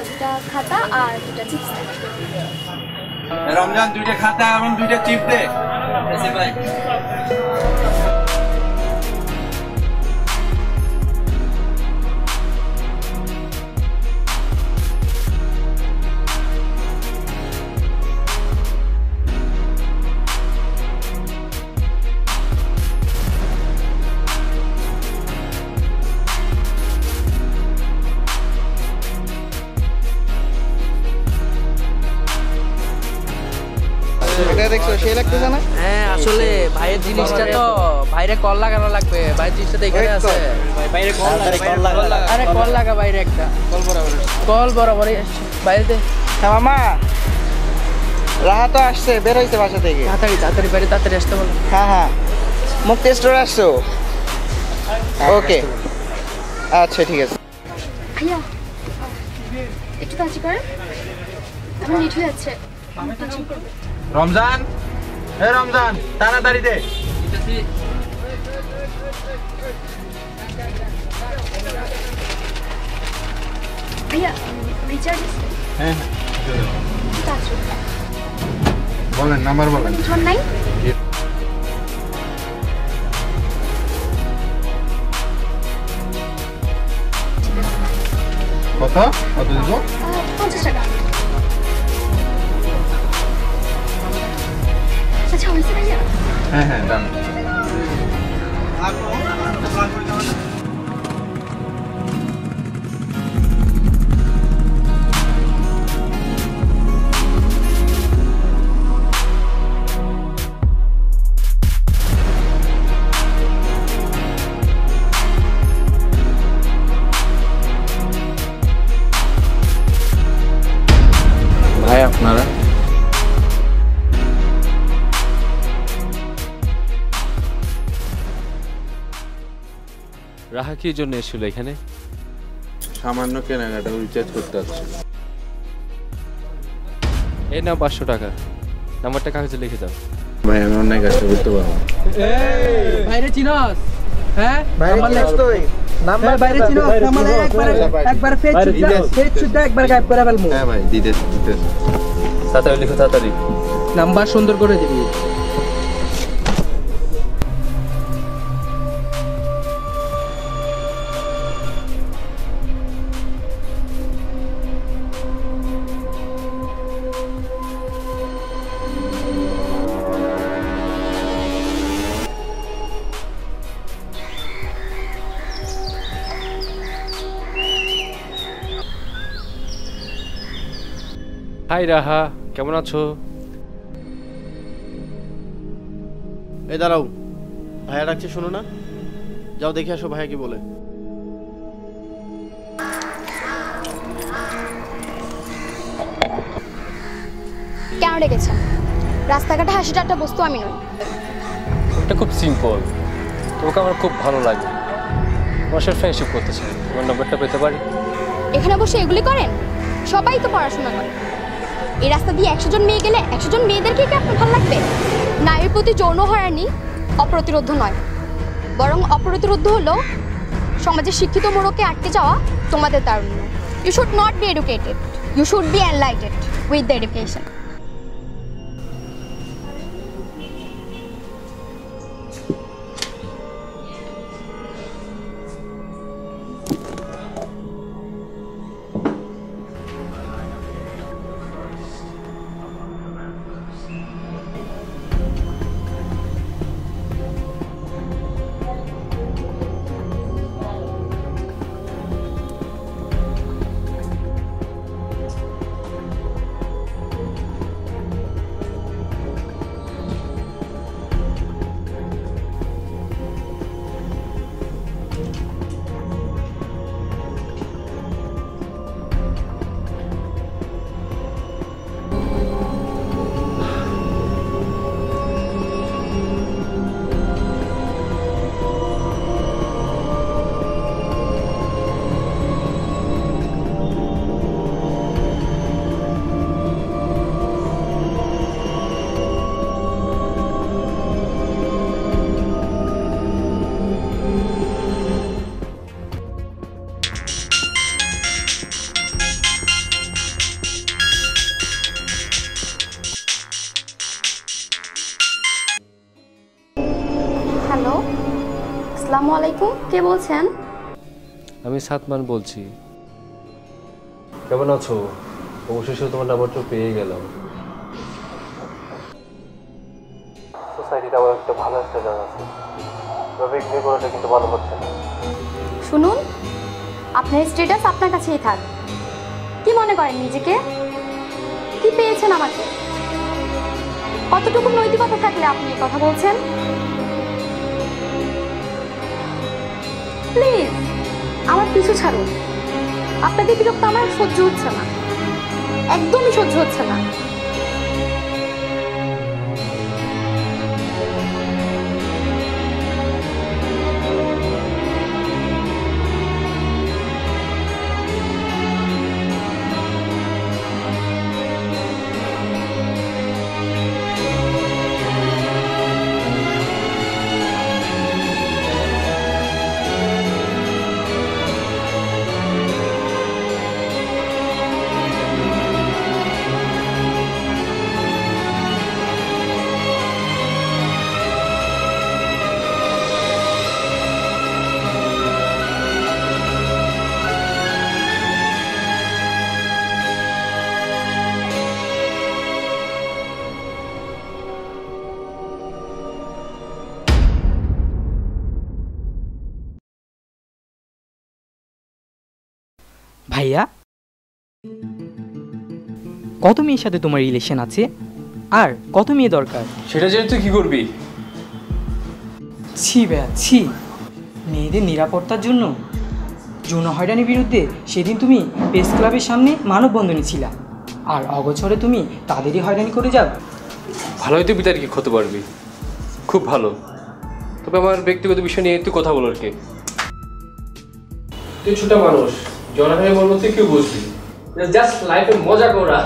দুটা খাতা আর দুটা চিপস। রমজান দুইটা খাতা এবং দুইটা চিপস দে। ভাই এটা দেখছো সেই লাগতেছে না? হ্যাঁ আসলে ভাইয়ের জিনিসটা তো বাইরে কল লাগানো লাগবে। ভাইয়ের জিনিসটা তো এখানে আছে। বাইরে কল লাগা। আরে কল লাগা বাইরে একটা। কল বরাবর বাইরে। হ্যাঁ মামা, রাহা তো আসছে, বের হইছে বাসা থেকে। তাড়াতাড়ি বাইরে তাড়াতাড়ি আসতে বলো। হ্যাঁ হ্যাঁ, মুক্তি স্টোরে আসছো? ওকে আচ্ছা ঠিক আছে। ভাইয়া একটু তাড়াতাড়ি করেন, আমার লেট হয়ে যাচ্ছে। রমজান, হে রমজান তাড়াতাড়ি দে। ভাইয়া রিচার্জ? হ্যাঁ আছে বলেন, নাম্বার বলেন। 19 কত কত দিব? 50 টাকা। আচ্ছা হয়েছে ভাইয়া? হ্যাঁ হ্যাঁ দাম। ভাই আপনারা রাহা কি জন্য এসেছিল এখানে? সামান্য কেনাকাটা রিচার্জ করতে আসছে। এই নাও 500 টাকা, নাম্বারটা কাগজে লিখে দাও। ভাই আমি অন্যায় কাজটা করতে পারবো না। বাইরে চিনস? হ্যাঁ নাম্বার লেখ তুই। নাম্বার বাইরে চিনস? নাম্বার একবার ফেজ সুদ্ধা একবার গায়েব করে ফেলমু। হ্যাঁ ভাই দিতে। তাড়াতাড়ি লিখো তাড়াতাড়ি। নাম্বার সুন্দর করে দিবি। হাই রাহা, কেমন আছো? এই দাঁড়াও, ভাইয়া ডাকছে শোনো না? যাও দেখে আসো ভাইয়া কি বলে। কেন ডেকেছেন? রাস্তাঘাটে হাসি ঠাট্টা বস্তু আমি নই। এটা খুব সিম্পল, তোমাকে আমার খুব ভালো লাগে। তোমার সাথে ফ্রেন্ডশিপ করতে চাই, তোমার নাম্বারটা পেতে পারি? এখানে বসে এগুলি করেন? সবাই তো পড়াশোনা করে। এই রাস্তা দিয়ে 100 জন মেয়ে গেলে 100 জন মেয়েদেরকে কি আপনার ভালো লাগবে? নারীর প্রতি যৌন হয়রানি অপ্রতিরোধ্য নয়, বরং অপ্রতিরোধ্য হলো সমাজের শিক্ষিত মোড়কে আটকে যাওয়া তোমাদের তারুণ্য। You should not be educated, you should be enlightened with the education. Hello, আসসালামু আলাইকুম, কে বলছেন? আমি সাতমান বলছি। কেমন আছো? অবশেষে তোমার নাম্বারটা পেয়ে গেলাম। সোসাইটিতে আমার একটা ভালো একটা জায়গা আছে, তবে ইগনোর করাটা কিন্তু ভালো হচ্ছে না। শুনুন, আপনার স্ট্যাটাস আপনার কাছেই থাক। কি মনে করেন নিজেকে? কি পেয়েছেন আমাকে? কতটুকু নৈতিকতা থাকলে আপনি এই কথা বলছেন? প্লিজ আমার পিছু ছাড়ুন। আপনাদের বিরক্ত আমার সহ্য হচ্ছে না, একদমই সহ্য হচ্ছে না। ভাইয়া, কত মেয়ের সাথে তোমার রিলেশন আছে আর কত মেয়ে দরকার? সেটা জেনে তুই কি করবি? ছি ভাইয়া ছি, মেয়েদের নিরাপত্তার জন্য যৌন হয়রানির বিরুদ্ধে সেদিন তুমি প্রেস ক্লাবের সামনে মানববন্ধনে ছিলা, আর অগোচরে তুমি তাদেরই হয়রানি করে যাও। ভালোই তুই বিতারিকে হতে পারবি, খুব ভালো। তবে আমার ব্যক্তিগত বিষয় নিয়ে একটু কথা বলার কে? তুই ছোট মানুষ, জনগণের বলবো তুই কেউ বুঝবি, জাস্ট লাইফে মজা করা।